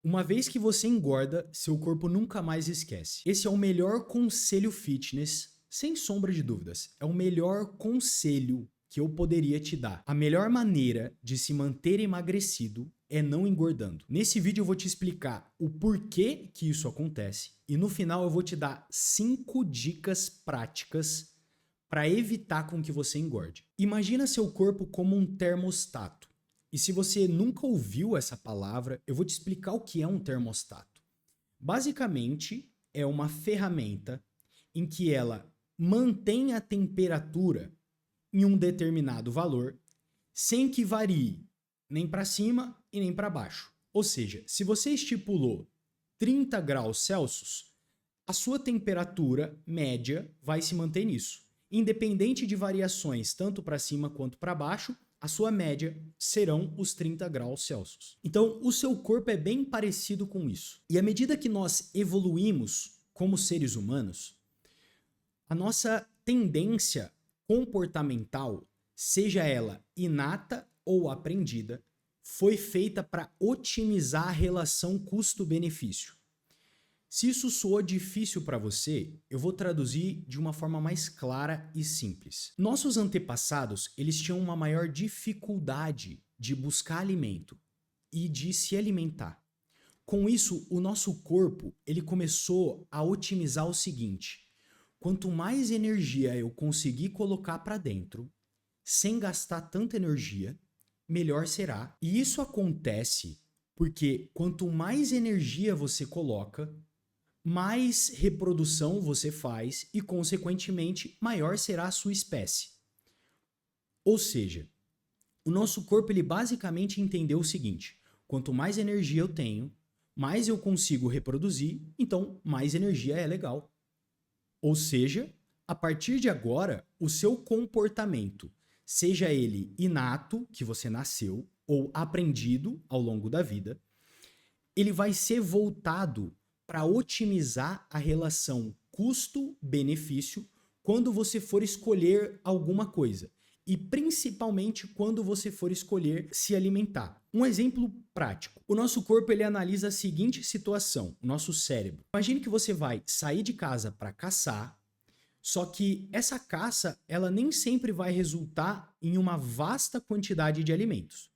Uma vez que você engorda, seu corpo nunca mais esquece. Esse é o melhor conselho fitness, sem sombra de dúvidas. É o melhor conselho que eu poderia te dar. A melhor maneira de se manter emagrecido é não engordando. Nesse vídeo eu vou te explicar o porquê que isso acontece e no final eu vou te dar 5 dicas práticas para evitar com que você engorde. Imagina seu corpo como um termostato. E se você nunca ouviu essa palavra, eu vou te explicar o que é um termostato. Basicamente, é uma ferramenta em que ela mantém a temperatura em um determinado valor, sem que varie nem para cima e nem para baixo. Ou seja, se você estipulou 30 graus Celsius, a sua temperatura média vai se manter nisso. Independente de variações tanto para cima quanto para baixo, a sua média serão os 30 graus Celsius. Então, o seu corpo é bem parecido com isso. E à medida que nós evoluímos como seres humanos, a nossa tendência comportamental, seja ela inata ou aprendida, foi feita para otimizar a relação custo-benefício. Se isso soou difícil para você, eu vou traduzir de uma forma mais clara e simples. Nossos antepassados, eles tinham uma maior dificuldade de buscar alimento e de se alimentar. Com isso, o nosso corpo, ele começou a otimizar o seguinte: quanto mais energia eu conseguir colocar para dentro, sem gastar tanta energia, melhor será. E isso acontece porque quanto mais energia você coloca, mais reprodução você faz e, consequentemente, maior será a sua espécie. Ou seja, o nosso corpo ele basicamente entendeu o seguinte: quanto mais energia eu tenho, mais eu consigo reproduzir, então mais energia é legal. Ou seja, a partir de agora, o seu comportamento, seja ele inato, que você nasceu, ou aprendido ao longo da vida, ele vai ser voltado para otimizar a relação custo-benefício quando você for escolher alguma coisa. E principalmente quando você for escolher se alimentar. Um exemplo prático. O nosso corpo ele analisa a seguinte situação, o nosso cérebro. Imagine que você vai sair de casa para caçar, só que essa caça ela nem sempre vai resultar em uma vasta quantidade de alimentos.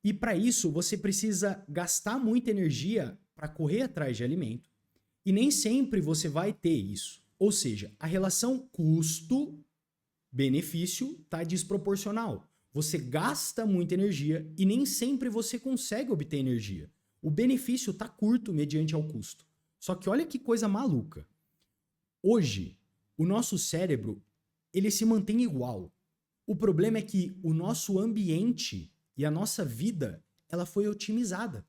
E para isso você precisa gastar muita energia para correr atrás de alimento, e nem sempre você vai ter isso. Ou seja, a relação custo-benefício está desproporcional. Você gasta muita energia e nem sempre você consegue obter energia. O benefício está curto mediante ao custo. Só que olha que coisa maluca. Hoje, o nosso cérebro ele se mantém igual. O problema é que o nosso ambiente e a nossa vida ela foi otimizada.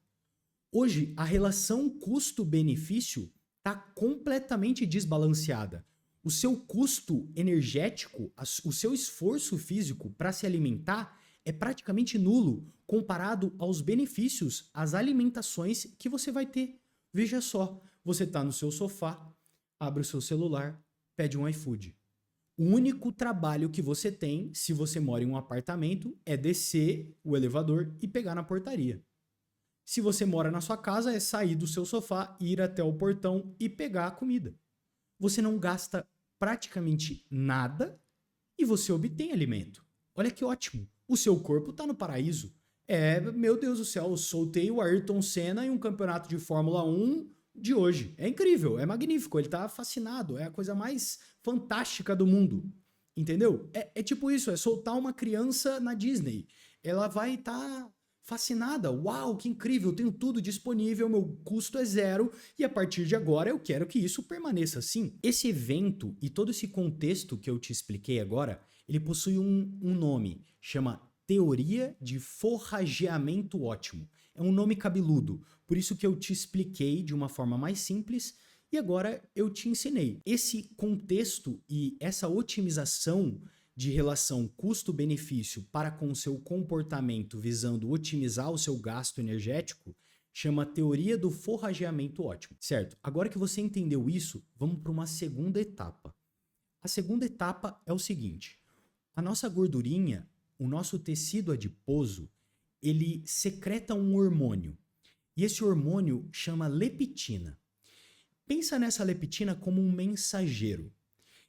Hoje, a relação custo-benefício está completamente desbalanceada. O seu custo energético, o seu esforço físico para se alimentar é praticamente nulo comparado aos benefícios, às alimentações que você vai ter. Veja só, você está no seu sofá, abre o seu celular, pede um iFood. O único trabalho que você tem, se você mora em um apartamento, é descer o elevador e pegar na portaria. Se você mora na sua casa, é sair do seu sofá, ir até o portão e pegar a comida. Você não gasta praticamente nada e você obtém alimento. Olha que ótimo. O seu corpo está no paraíso. Meu Deus do céu, eu soltei o Ayrton Senna em um campeonato de Fórmula 1 de hoje. É incrível, é magnífico, ele está fascinado, é a coisa mais fantástica do mundo. Entendeu? É tipo isso, é soltar uma criança na Disney. Ela vai estar fascinada. Uau, que incrível, tenho tudo disponível, meu custo é zero e a partir de agora eu quero que isso permaneça assim. Esse evento e todo esse contexto que eu te expliquei agora, ele possui um nome, chama Teoria de Forrageamento Ótimo. É um nome cabeludo, por isso que eu te expliquei de uma forma mais simples e agora eu te ensinei. Esse contexto e essa otimização de relação custo-benefício para com o seu comportamento visando otimizar o seu gasto energético chama teoria do forrageamento ótimo, certo? Agora que você entendeu isso, vamos para uma segunda etapa. A segunda etapa é o seguinte: a nossa gordurinha, o nosso tecido adiposo, ele secreta um hormônio. E esse hormônio chama leptina. Pensa nessa leptina como um mensageiro,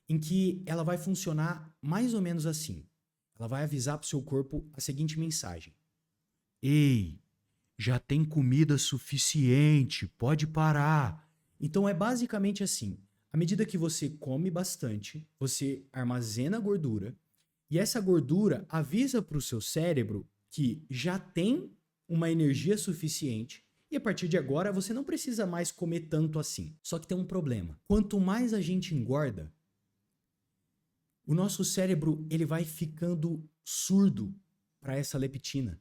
em que ela vai funcionar mais ou menos assim. Ela vai avisar para o seu corpo a seguinte mensagem: Ei, já tem comida suficiente, pode parar. Então é basicamente assim. À medida que você come bastante, você armazena gordura e essa gordura avisa para o seu cérebro que já tem uma energia suficiente e a partir de agora você não precisa mais comer tanto assim. Só que tem um problema. Quanto mais a gente engorda, o nosso cérebro ele vai ficando surdo para essa leptina,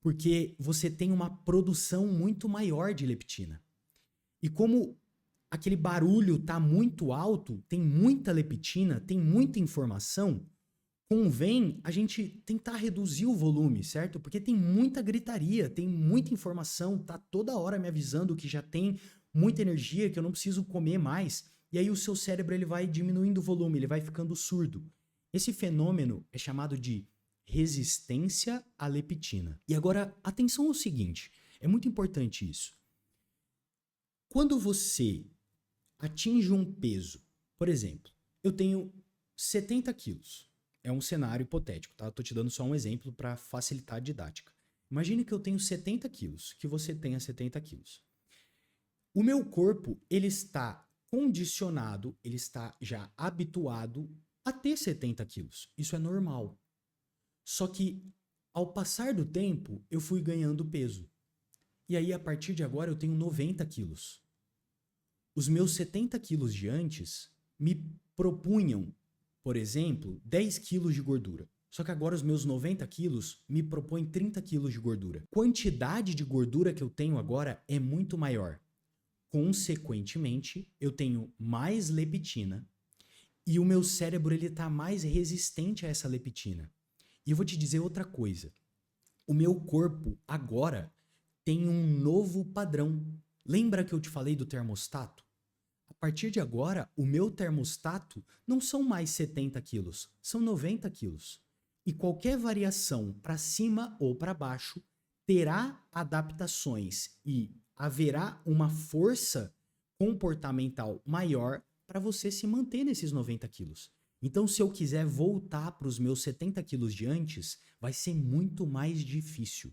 porque você tem uma produção muito maior de leptina. E como aquele barulho está muito alto, tem muita leptina, tem muita informação, convém a gente tentar reduzir o volume, certo? Porque tem muita gritaria, tem muita informação, tá toda hora me avisando que já tem muita energia, que eu não preciso comer mais. E aí o seu cérebro ele vai diminuindo o volume, ele vai ficando surdo. Esse fenômeno é chamado de resistência à leptina. E agora, atenção ao seguinte, é muito importante isso. Quando você atinge um peso, por exemplo, eu tenho 70 quilos. É um cenário hipotético, tá? Eu tô te dando só um exemplo para facilitar a didática. Imagine que eu tenho 70 quilos, que você tenha 70 quilos. O meu corpo, ele está condicionado, ele está já habituado a ter 70 quilos. Isso é normal. Só que, ao passar do tempo, eu fui ganhando peso. E aí, a partir de agora, eu tenho 90 quilos. Os meus 70 quilos de antes me propunham, por exemplo, 10 quilos de gordura. Só que agora os meus 90 quilos me propõem 30 quilos de gordura. A quantidade de gordura que eu tenho agora é muito maior. Consequentemente, eu tenho mais leptina e o meu cérebro está mais resistente a essa leptina. E eu vou te dizer outra coisa. O meu corpo agora tem um novo padrão. Lembra que eu te falei do termostato? A partir de agora, o meu termostato não são mais 70 quilos, são 90 quilos. E qualquer variação para cima ou para baixo terá adaptações e haverá uma força comportamental maior para você se manter nesses 90 quilos. Então, se eu quiser voltar para os meus 70 quilos de antes, vai ser muito mais difícil.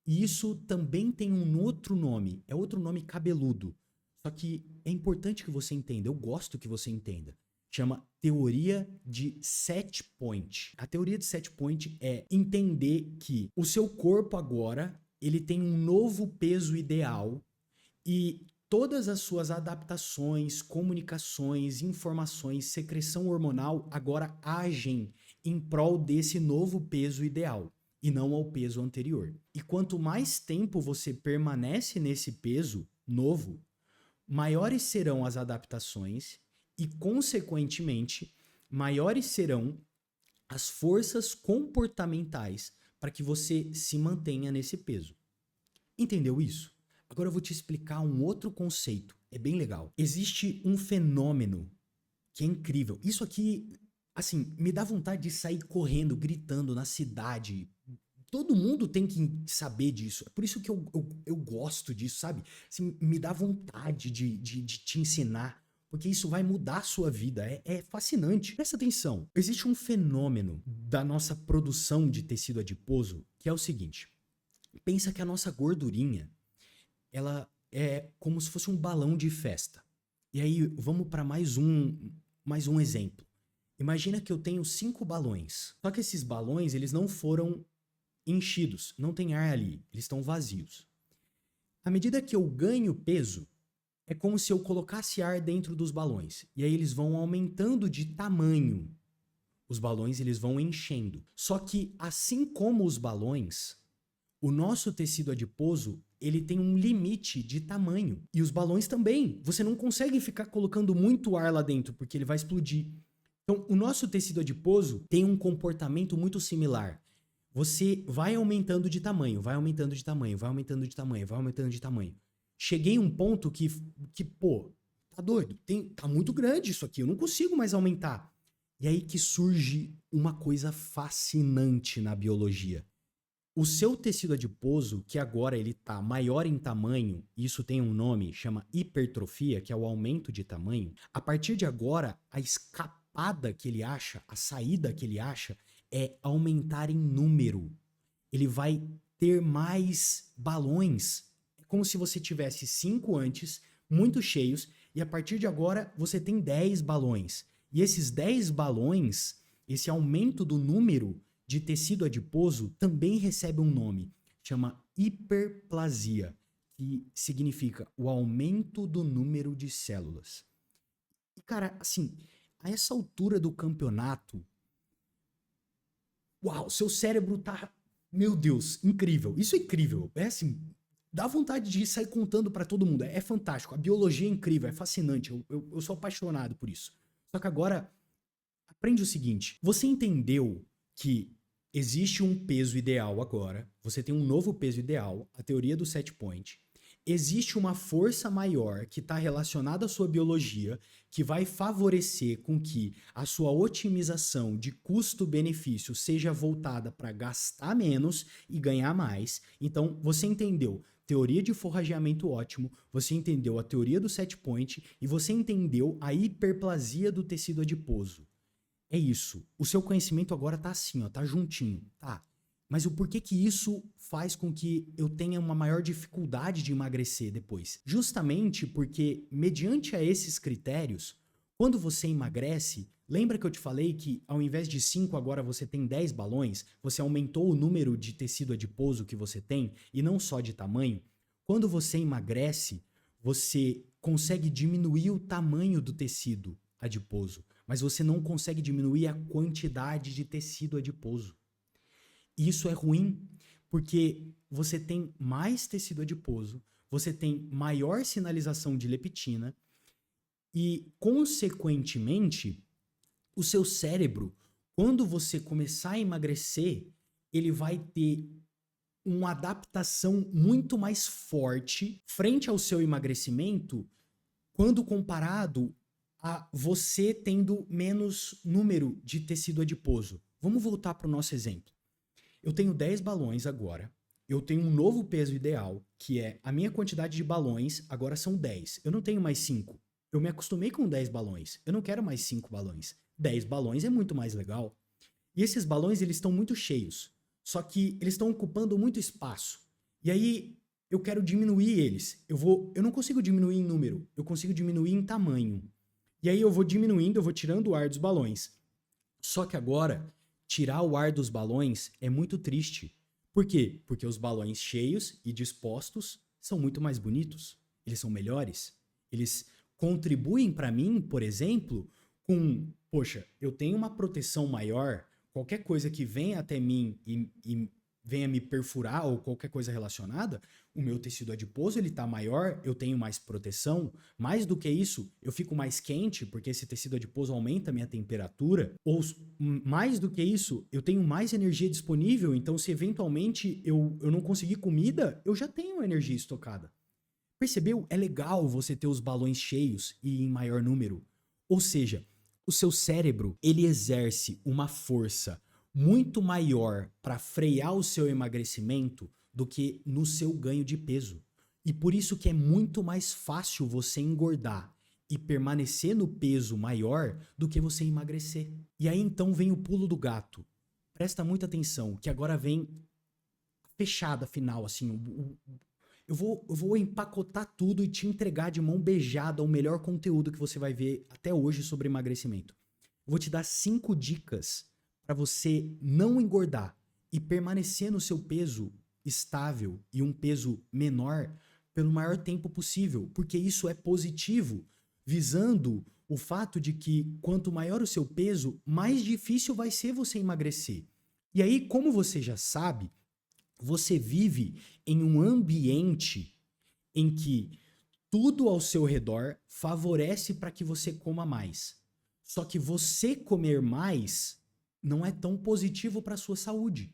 E isso também tem um outro nome, é outro nome cabeludo. Só que é importante que você entenda, eu gosto que você entenda. Chama teoria de set point. A teoria de set point é entender que o seu corpo agora, ele tem um novo peso ideal e todas as suas adaptações, comunicações, informações, secreção hormonal agora agem em prol desse novo peso ideal e não ao peso anterior. E quanto mais tempo você permanece nesse peso novo, maiores serão as adaptações e, consequentemente, maiores serão as forças comportamentais para que você se mantenha nesse peso. Entendeu isso? Agora eu vou te explicar um outro conceito. É bem legal. Existe um fenômeno que é incrível. Isso aqui, assim, me dá vontade de sair correndo, gritando na cidade. Todo mundo tem que saber disso. É por isso que eu gosto disso, sabe? Assim, me dá vontade de te ensinar. Porque isso vai mudar a sua vida. É fascinante. Presta atenção. Existe um fenômeno da nossa produção de tecido adiposo que é o seguinte. Pensa que a nossa gordurinha, ela é como se fosse um balão de festa. E aí, vamos para mais um exemplo. Imagina que eu tenho 5 balões. Só que esses balões, eles não foram enchidos, não tem ar ali, eles estão vazios. À medida que eu ganho peso, é como se eu colocasse ar dentro dos balões. E aí eles vão aumentando de tamanho. Os balões, eles vão enchendo. Só que, assim como os balões, o nosso tecido adiposo, ele tem um limite de tamanho. E os balões também. Você não consegue ficar colocando muito ar lá dentro, porque ele vai explodir. Então, o nosso tecido adiposo tem um comportamento muito similar. Você vai aumentando de tamanho, vai aumentando de tamanho, vai aumentando de tamanho, vai aumentando de tamanho. Cheguei a um ponto que pô, tá doido? Tá muito grande isso aqui, eu não consigo mais aumentar. E aí que surge uma coisa fascinante na biologia. O seu tecido adiposo, que agora ele tá maior em tamanho, isso tem um nome, chama hipertrofia, que é o aumento de tamanho. A partir de agora, a escapada que ele acha, a saída que ele acha é aumentar em número. Ele vai ter mais balões. É como se você tivesse 5 antes, muito cheios, e a partir de agora você tem 10 balões. E esses 10 balões, esse aumento do número de tecido adiposo também recebe um nome, chama hiperplasia, que significa o aumento do número de células. E cara, assim, a essa altura do campeonato, uau, seu cérebro tá, meu Deus, incrível. Isso é incrível. É assim, dá vontade de sair contando pra todo mundo. É fantástico. A biologia é incrível, é fascinante. Eu sou apaixonado por isso. Só que agora, aprende o seguinte: você entendeu que existe um peso ideal agora, você tem um novo peso ideal, a teoria do set point. Existe uma força maior que está relacionada à sua biologia, que vai favorecer com que a sua otimização de custo-benefício seja voltada para gastar menos e ganhar mais. Então, você entendeu teoria de forrageamento ótimo, você entendeu a teoria do set point e você entendeu a hiperplasia do tecido adiposo. É isso. O seu conhecimento agora tá assim, ó, tá juntinho, tá? Mas o porquê que isso faz com que eu tenha uma maior dificuldade de emagrecer depois? Justamente porque, mediante a esses critérios, quando você emagrece, lembra que eu te falei que ao invés de 5 agora você tem 10 balões? Você aumentou o número de tecido adiposo que você tem e não só de tamanho? Quando você emagrece, você consegue diminuir o tamanho do tecido adiposo, mas você não consegue diminuir a quantidade de tecido adiposo. E isso é ruim, porque você tem mais tecido adiposo, você tem maior sinalização de leptina e, consequentemente, o seu cérebro, quando você começar a emagrecer, ele vai ter uma adaptação muito mais forte frente ao seu emagrecimento quando comparado a você tendo menos número de tecido adiposo. Vamos voltar para o nosso exemplo. Eu tenho 10 balões agora, eu tenho um novo peso ideal, que é a minha quantidade de balões agora são 10. Eu não tenho mais 5. Eu me acostumei com 10 balões. Eu não quero mais 5 balões. 10 balões é muito mais legal. E esses balões, eles estão muito cheios. Só que eles estão ocupando muito espaço. E aí eu quero diminuir eles. Eu não consigo diminuir em número, eu consigo diminuir em tamanho. E aí eu vou diminuindo, eu vou tirando o ar dos balões. Só que agora, tirar o ar dos balões é muito triste. Por quê? Porque os balões cheios e dispostos são muito mais bonitos. Eles são melhores. Eles contribuem para mim, por exemplo, com, poxa, eu tenho uma proteção maior, qualquer coisa que venha até mim e venha me perfurar ou qualquer coisa relacionada, o meu tecido adiposo ele tá maior, eu tenho mais proteção. Mais do que isso, eu fico mais quente porque esse tecido adiposo aumenta a minha temperatura. Ou mais do que isso, eu tenho mais energia disponível, então se eventualmente eu não conseguir comida, eu já tenho energia estocada. Percebeu? É legal você ter os balões cheios e em maior número. Ou seja, o seu cérebro, ele exerce uma força muito maior para frear o seu emagrecimento do que no seu ganho de peso. E por isso que é muito mais fácil você engordar e permanecer no peso maior do que você emagrecer. E aí então vem o pulo do gato. Presta muita atenção, que agora vem fechada final, assim, eu vou empacotar tudo e te entregar de mão beijada o melhor conteúdo que você vai ver até hoje sobre emagrecimento. Eu vou te dar 5 dicas para você não engordar e permanecer no seu peso estável e um peso menor pelo maior tempo possível, porque isso é positivo, visando o fato de que quanto maior o seu peso, mais difícil vai ser você emagrecer. E aí, como você já sabe, você vive em um ambiente em que tudo ao seu redor favorece para que você coma mais. Só que você comer mais não é tão positivo para a sua saúde.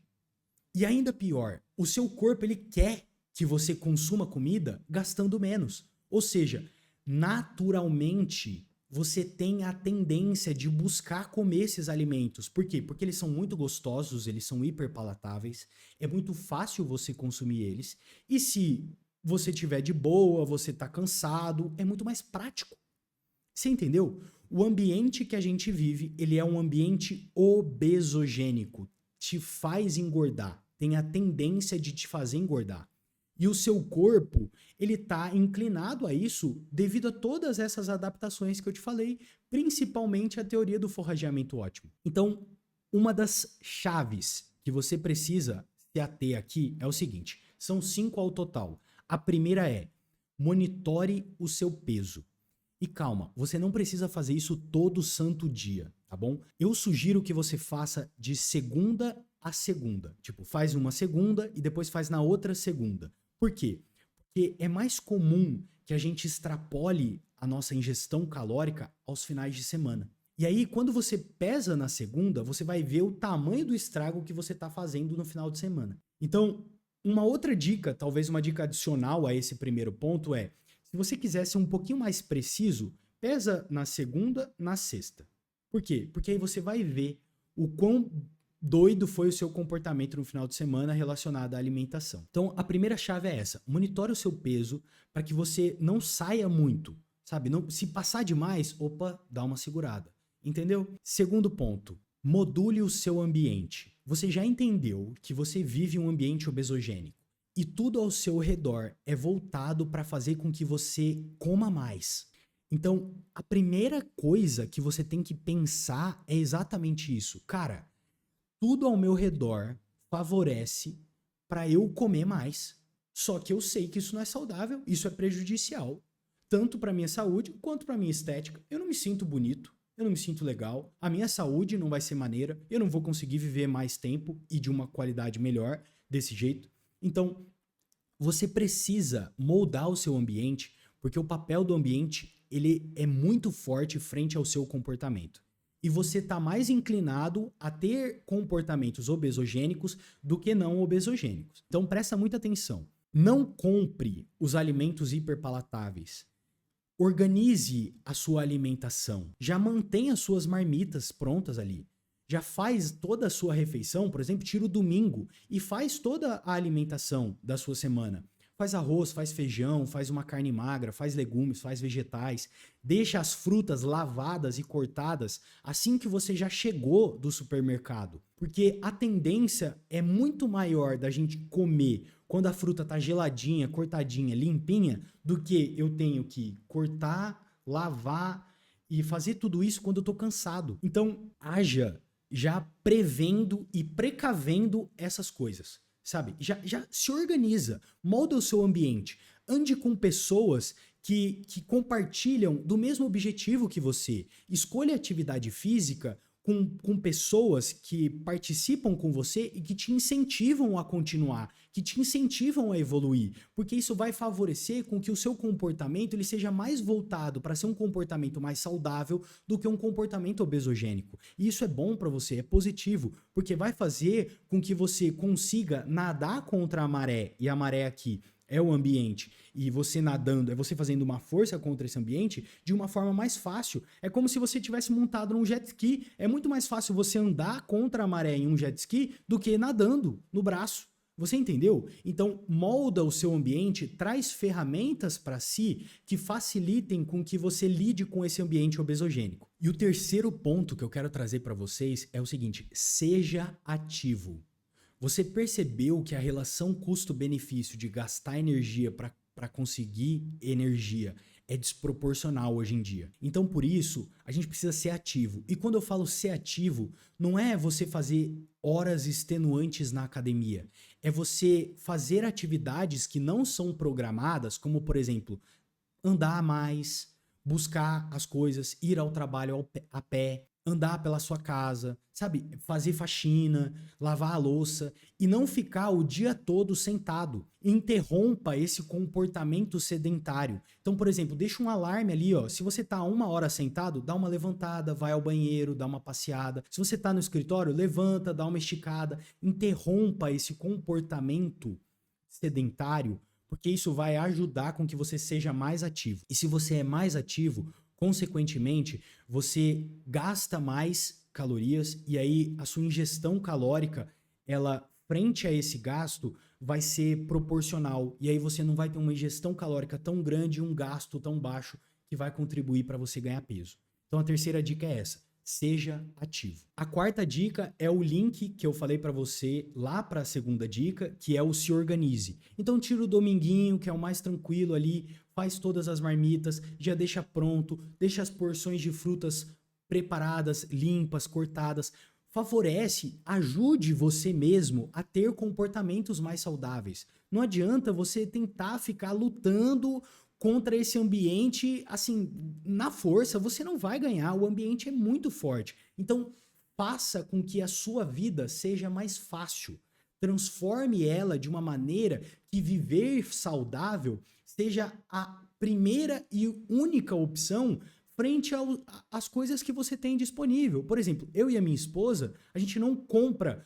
E ainda pior, o seu corpo ele quer que você consuma comida gastando menos. Ou seja, naturalmente você tem a tendência de buscar comer esses alimentos. Por quê? Porque eles são muito gostosos, eles são hiperpalatáveis, é muito fácil você consumir eles. E se você tiver de boa, você tá cansado, é muito mais prático. Você entendeu? O ambiente que a gente vive, ele é um ambiente obesogênico, te faz engordar, tem a tendência de te fazer engordar. E o seu corpo, ele tá inclinado a isso devido a todas essas adaptações que eu te falei, principalmente a teoria do forrageamento ótimo. Então, uma das chaves que você precisa se ater aqui é o seguinte, são 5 ao total. A primeira é, monitore o seu peso. E calma, você não precisa fazer isso todo santo dia, tá bom? Eu sugiro que você faça de segunda a segunda. Tipo, faz uma segunda e depois faz na outra segunda. Por quê? Porque é mais comum que a gente extrapole a nossa ingestão calórica aos finais de semana. E aí, quando você pesa na segunda, você vai ver o tamanho do estrago que você está fazendo no final de semana. Então, uma outra dica, talvez uma dica adicional a esse primeiro ponto é, se você quiser ser um pouquinho mais preciso, pesa na segunda, na sexta. Por quê? Porque aí você vai ver o quão doido foi o seu comportamento no final de semana relacionado à alimentação. Então, a primeira chave é essa. Monitore o seu peso para que você não saia muito, sabe? Não, se passar demais, opa, dá uma segurada. Entendeu? Segundo ponto, module o seu ambiente. Você já entendeu que você vive um ambiente obesogênico e tudo ao seu redor é voltado para fazer com que você coma mais. Então, a primeira coisa que você tem que pensar é exatamente isso. Cara, tudo ao meu redor favorece para eu comer mais. Só que eu sei que isso não é saudável, isso é prejudicial, tanto para minha saúde quanto para minha estética. Eu não me sinto bonito, eu não me sinto legal, a minha saúde não vai ser maneira, eu não vou conseguir viver mais tempo e de uma qualidade melhor desse jeito. Então, você precisa moldar o seu ambiente, porque o papel do ambiente ele é muito forte frente ao seu comportamento. E você está mais inclinado a ter comportamentos obesogênicos do que não obesogênicos. Então presta muita atenção. Não compre os alimentos hiperpalatáveis. Organize a sua alimentação. Já mantenha as suas marmitas prontas ali. Já faz toda a sua refeição, por exemplo, tira o domingo e faz toda a alimentação da sua semana. Faz arroz, faz feijão, faz uma carne magra, faz legumes, faz vegetais. Deixa as frutas lavadas e cortadas assim que você já chegou do supermercado. Porque a tendência é muito maior da gente comer quando a fruta tá geladinha, cortadinha, limpinha, do que eu tenho que cortar, lavar e fazer tudo isso quando eu tô cansado. Então, haja já prevendo e precavendo essas coisas, sabe? Já se organiza, molda o seu ambiente, ande com pessoas que compartilham do mesmo objetivo que você. Escolha atividade física com pessoas que participam com você e que te incentivam a continuar, que te incentivam a evoluir, porque isso vai favorecer com que o seu comportamento ele seja mais voltado para ser um comportamento mais saudável do que um comportamento obesogênico. E isso é bom para você, é positivo, porque vai fazer com que você consiga nadar contra a maré, e a maré aqui é o ambiente, e você nadando, é você fazendo uma força contra esse ambiente de uma forma mais fácil. É como se você tivesse montado num jet ski. É muito mais fácil você andar contra a maré em um jet ski do que nadando no braço. Você entendeu? Então, molda o seu ambiente, traz ferramentas para si que facilitem com que você lide com esse ambiente obesogênico. E o terceiro ponto que eu quero trazer para vocês é o seguinte: seja ativo. Você percebeu que a relação custo-benefício de gastar energia para conseguir energia é desproporcional hoje em dia. Então, por isso, a gente precisa ser ativo. E quando eu falo ser ativo, não é você fazer horas extenuantes na academia. É você fazer atividades que não são programadas, como, por exemplo, andar mais, buscar as coisas, ir ao trabalho a pé, andar pela sua casa, sabe? Fazer faxina, lavar a louça e não ficar o dia todo sentado. Interrompa esse comportamento sedentário. Então, por exemplo, deixa um alarme ali, ó. Se você tá 1 hora sentado, dá uma levantada, vai ao banheiro, dá uma passeada. Se você tá no escritório, levanta, dá uma esticada. Interrompa esse comportamento sedentário, porque isso vai ajudar com que você seja mais ativo. E se você é mais ativo, Consequentemente, você gasta mais calorias e aí a sua ingestão calórica, ela frente a esse gasto vai ser proporcional e aí você não vai ter uma ingestão calórica tão grande e um gasto tão baixo que vai contribuir para você ganhar peso. Então a terceira dica é essa: seja ativo. A quarta dica é o link que eu falei para você lá para a segunda dica, que é o se organize. Então tira o dominguinho, que é o mais tranquilo ali, faz todas as marmitas, já deixa pronto, deixa as porções de frutas preparadas, limpas, cortadas. Favorece, ajude você mesmo a ter comportamentos mais saudáveis. Não adianta você tentar ficar lutando contra esse ambiente, assim, na força, você não vai ganhar, o ambiente é muito forte. Então, faça com que a sua vida seja mais fácil. Transforme ela de uma maneira que viver saudável seja a primeira e única opção frente às coisas que você tem disponível. Por exemplo, eu e a minha esposa, a gente não compra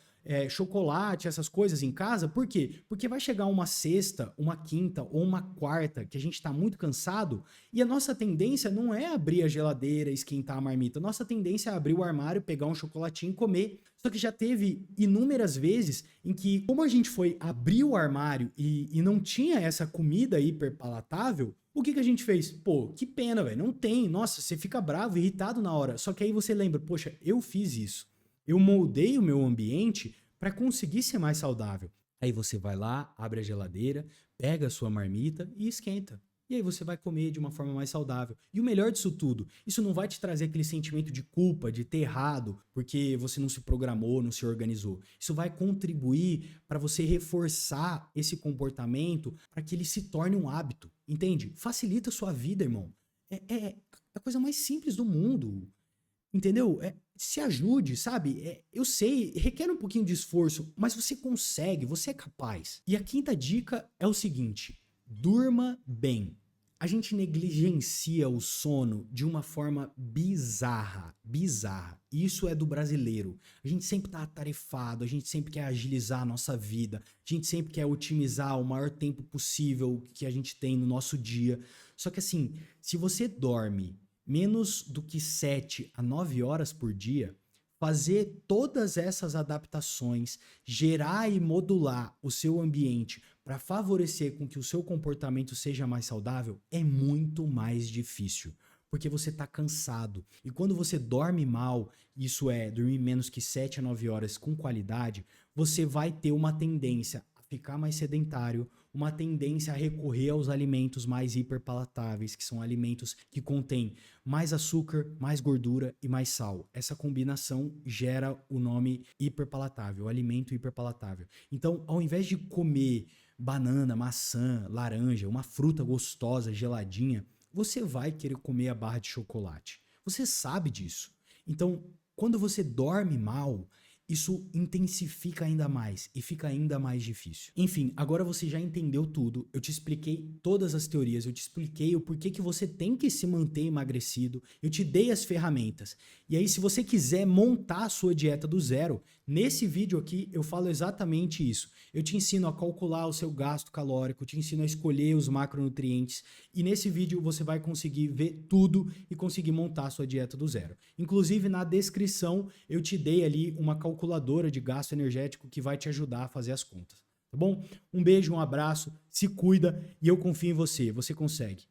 chocolate, essas coisas em casa. Por quê? Porque vai chegar uma sexta, uma quinta ou uma quarta que a gente tá muito cansado e a nossa tendência não é abrir a geladeira, esquentar a marmita. A nossa tendência é abrir o armário, pegar um chocolatinho e comer. Só que já teve inúmeras vezes em que, como a gente foi abrir o armário e não tinha essa comida hiperpalatável, o que a gente fez? Pô, que pena, velho, não tem. Nossa, você fica bravo, irritado na hora. Só que aí você lembra, poxa, eu fiz isso. Eu moldei o meu ambiente para conseguir ser mais saudável. Aí você vai lá, abre a geladeira, pega a sua marmita e esquenta. E aí você vai comer de uma forma mais saudável. E o melhor disso tudo, isso não vai te trazer aquele sentimento de culpa, de ter errado, porque você não se programou, não se organizou. Isso vai contribuir para você reforçar esse comportamento para que ele se torne um hábito. Entende? Facilita a sua vida, irmão. É a coisa mais simples do mundo. Entendeu? Se ajude, sabe? Eu sei, requer um pouquinho de esforço, mas você consegue, você é capaz. E a quinta dica é o seguinte: durma bem. A gente negligencia o sono de uma forma bizarra, bizarra. Isso é do brasileiro. A gente sempre tá atarefado, a gente sempre quer agilizar a nossa vida, a gente sempre quer otimizar o maior tempo possível que a gente tem no nosso dia. Só que assim, se você dorme menos do que 7 a 9 horas por dia, fazer todas essas adaptações, gerar e modular o seu ambiente para favorecer com que o seu comportamento seja mais saudável é muito mais difícil, porque você está cansado. E quando você dorme mal, isso é, dormir menos que 7 a 9 horas com qualidade, você vai ter uma tendência a ficar mais sedentário, uma tendência a recorrer aos alimentos mais hiperpalatáveis, que são alimentos que contêm mais açúcar, mais gordura e mais sal. Essa combinação gera o nome hiperpalatável, alimento hiperpalatável. Então, ao invés de comer banana, maçã, laranja, uma fruta gostosa, geladinha, você vai querer comer a barra de chocolate. Você sabe disso. Então, quando você dorme mal, isso intensifica ainda mais e fica ainda mais difícil. Enfim, agora você já entendeu tudo, eu te expliquei todas as teorias, eu te expliquei o porquê que você tem que se manter emagrecido, eu te dei as ferramentas. E aí, se você quiser montar a sua dieta do zero, nesse vídeo aqui eu falo exatamente isso. Eu te ensino a calcular o seu gasto calórico, te ensino a escolher os macronutrientes e nesse vídeo você vai conseguir ver tudo e conseguir montar a sua dieta do zero. Inclusive na descrição eu te dei ali uma calculadora de gasto energético que vai te ajudar a fazer as contas, tá bom? Um beijo, um abraço, se cuida e eu confio em você, você consegue.